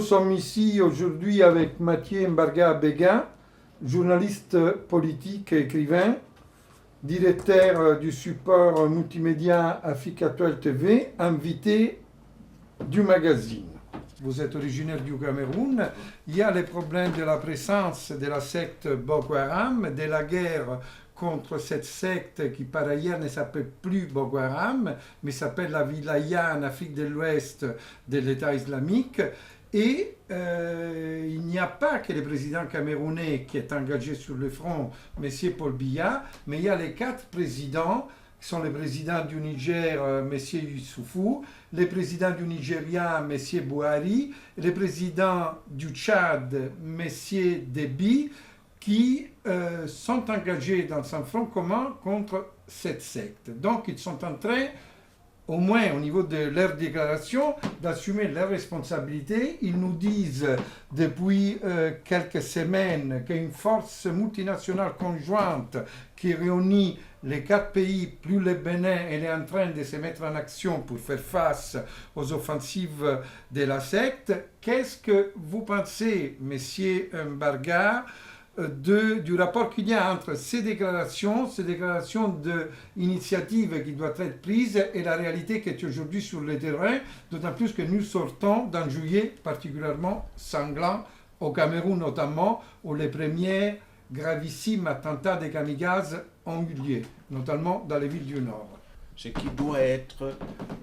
sommes ici aujourd'hui avec Mathieu Mbarga Béguin, journaliste politique et écrivain, directeur du support multimédia Afrique Actuelle TV, invité du magazine. Vous êtes originaire du Cameroun. Il y a les problèmes de la présence de la secte Boko Haram, de la guerre contre cette secte qui par ailleurs ne s'appelle plus Boko Haram, mais s'appelle la Wilaya en Afrique de l'Ouest de l'État islamique. Et il n'y a pas que le président camerounais qui est engagé sur le front, M. Paul Biya, mais il y a les 4 présidents qui sont le président du Niger, M. Youssoufou, le président du Nigeria, M. Buhari, le président du Tchad, M. Déby, qui sont engagés dans un front commun contre cette secte. Donc ils sont en train, au moins au niveau de leur déclaration, d'assumer leurs responsabilités. Ils nous disent depuis quelques semaines qu'une force multinationale conjointe qui réunit les 4 pays, plus le Bénin, elle est en train de se mettre en action pour faire face aux offensives de la secte. Qu'est-ce que vous pensez, Monsieur Mbarga, du rapport qu'il y a entre ces déclarations d'initiatives qui doivent être prises et la réalité qui est aujourd'hui sur le terrain, d'autant plus que nous sortons d'un juillet particulièrement sanglant, au Cameroun notamment, où les premiers gravissimes attentats des kamikazes ont eu lieu, notamment dans les villes du Nord. Ce qui doit être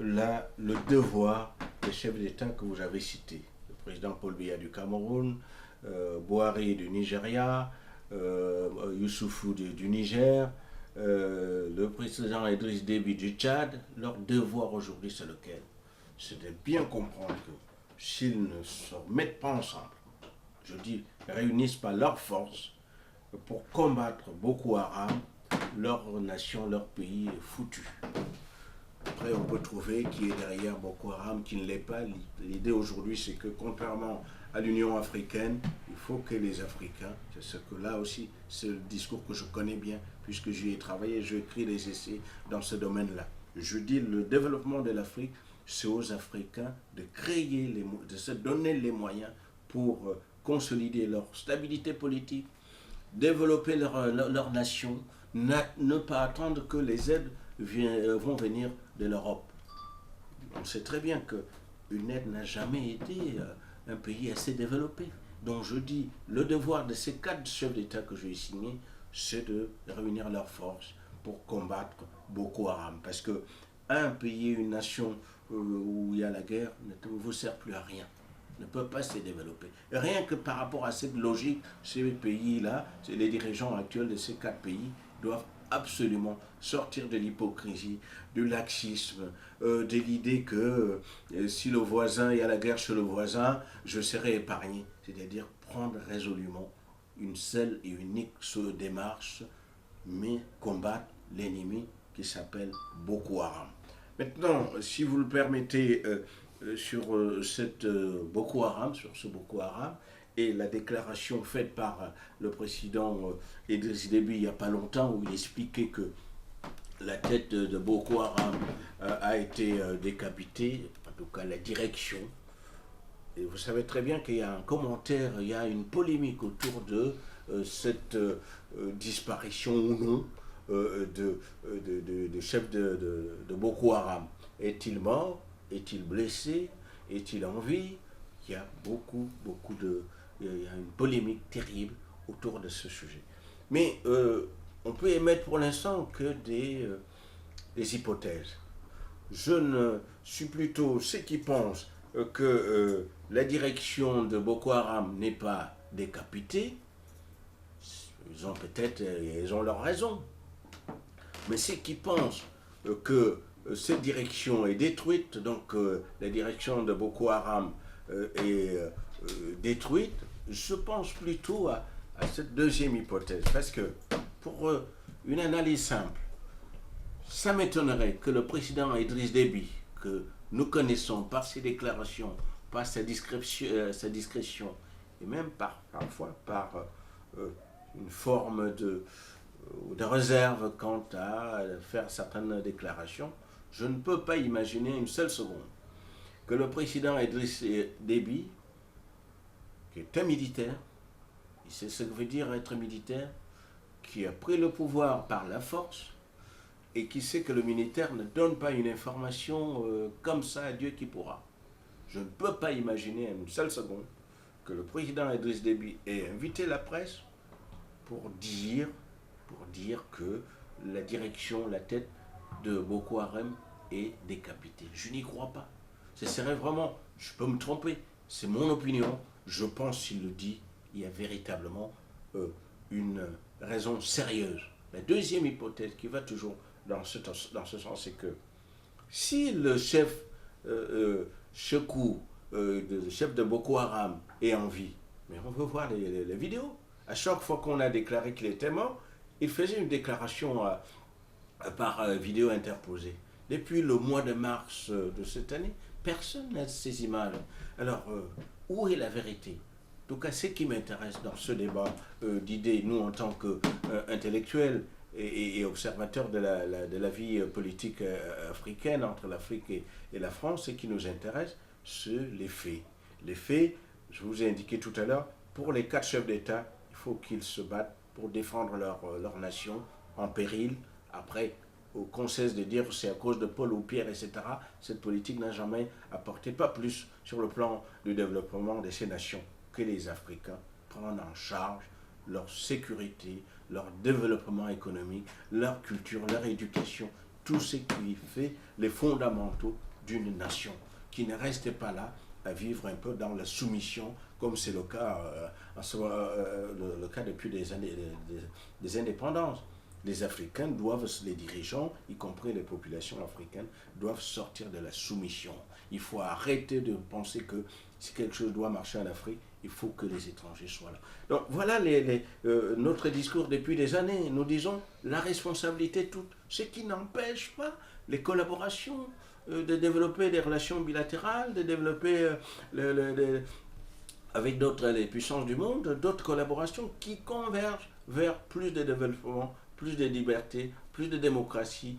là, le devoir des chefs d'État que vous avez cités, le président Paul Biya du Cameroun, Buhari du Nigeria, Youssoufou du Niger, le président Idriss Déby du Tchad. Leur devoir aujourd'hui, c'est lequel? C'est de bien comprendre que s'ils ne se mettent pas ensemble, je dis, réunissent pas leurs forces pour combattre Boko Haram, leur nation, leur pays est foutu. Après, on peut trouver qui est derrière Boko Haram, qui ne l'est pas. L'idée aujourd'hui, c'est que contrairement à l'Union africaine, il faut que les Africains, c'est ce que là aussi, c'est le discours que je connais bien, puisque j'y ai travaillé, j'ai écrit des essais dans ce domaine-là. Je dis le développement de l'Afrique, c'est aux Africains de créer, de se donner les moyens pour consolider leur stabilité politique, développer leur nation, ne pas attendre que les aides vont venir de l'Europe. On sait très bien qu'une aide n'a jamais été un pays assez développé. Donc je dis, le devoir de ces 4 chefs d'État que j'ai signés, c'est de réunir leurs forces pour combattre Boko Haram. Parce qu'un pays, une nation où il y a la guerre ne vous sert plus à rien, ne peut pas se développer. Et rien que par rapport à cette logique, ces pays-là, les dirigeants actuels de ces 4 pays doivent absolument sortir de l'hypocrisie, du laxisme, de l'idée que si le voisin, il y a la guerre chez le voisin, je serai épargné. C'est-à-dire prendre résolument une seule et unique démarche, mais combattre l'ennemi qui s'appelle Boko Haram. Maintenant, si vous le permettez, sur Boko Haram, sur ce Boko Haram, et la déclaration faite par le président Idriss Déby il n'y a pas longtemps, où il expliquait que la tête de Boko Haram a été décapitée, en tout cas la direction. Et vous savez très bien qu'il y a un commentaire, il y a une polémique autour de cette disparition ou non de chef de Boko Haram. Est-il mort? Est-il blessé? Est-il en vie? Il y a il y a une polémique terrible autour de ce sujet. Mais on peut émettre pour l'instant que des hypothèses. Je ne suis plutôt ceux qui pensent que la direction de Boko Haram n'est pas décapitée. Ils ont leur raison. Mais ceux qui pensent que cette direction est détruite, donc la direction de Boko Haram est détruite, je pense plutôt à cette deuxième hypothèse. Parce que pour une analyse simple, ça m'étonnerait que le président Idriss Déby, que nous connaissons par ses déclarations, par sa discrétion et même parfois par une forme de réserve quant à faire certaines déclarations, je ne peux pas imaginer une seule seconde que le président Idriss Déby qui est un militaire, il sait ce que veut dire être militaire, qui a pris le pouvoir par la force et qui sait que le militaire ne donne pas une information comme ça à Dieu qui pourra. Je ne peux pas imaginer une seule seconde que le président Idriss Déby ait invité la presse pour dire que la direction, la tête de Boko Haram est décapitée. Je n'y crois pas. Ce serait vraiment, je peux me tromper, c'est mon opinion. Je pense s'il le dit, il y a véritablement une raison sérieuse. La deuxième hypothèse qui va toujours dans ce sens, c'est que si le chef Chekou, le chef de Boko Haram, est en vie, mais on veut voir les vidéos. À chaque fois qu'on a déclaré qu'il était mort, il faisait une déclaration par vidéo interposée. Depuis le mois de mars de cette année, personne n'a ces images. Alors, où est la vérité? En tout cas, ce qui m'intéresse dans ce débat d'idées, nous en tant qu'intellectuels et observateurs de la vie politique africaine entre l'Afrique et la France, ce qui nous intéresse, c'est les faits. Les faits, je vous ai indiqué tout à l'heure, pour les 4 chefs d'État, il faut qu'ils se battent pour défendre leur nation en péril. Après, qu'on cesse de dire c'est à cause de Paul ou Pierre, etc. Cette politique n'a jamais apporté, pas plus sur le plan du développement de ces nations, que les Africains prennent en charge leur sécurité, leur développement économique, leur culture, leur éducation, tout ce qui fait les fondamentaux d'une nation, qui ne reste pas là à vivre un peu dans la soumission, comme c'est le cas, le cas depuis des indépendances. Les Africains doivent, les dirigeants, y compris les populations africaines, doivent sortir de la soumission. Il faut arrêter de penser que si quelque chose doit marcher en Afrique, il faut que les étrangers soient là. Donc voilà notre discours depuis des années. Nous disons la responsabilité toute, ce qui n'empêche pas les collaborations, de développer des relations bilatérales, de développer avec les puissances du monde, d'autres collaborations qui convergent vers plus de développement, plus de liberté, plus de démocratie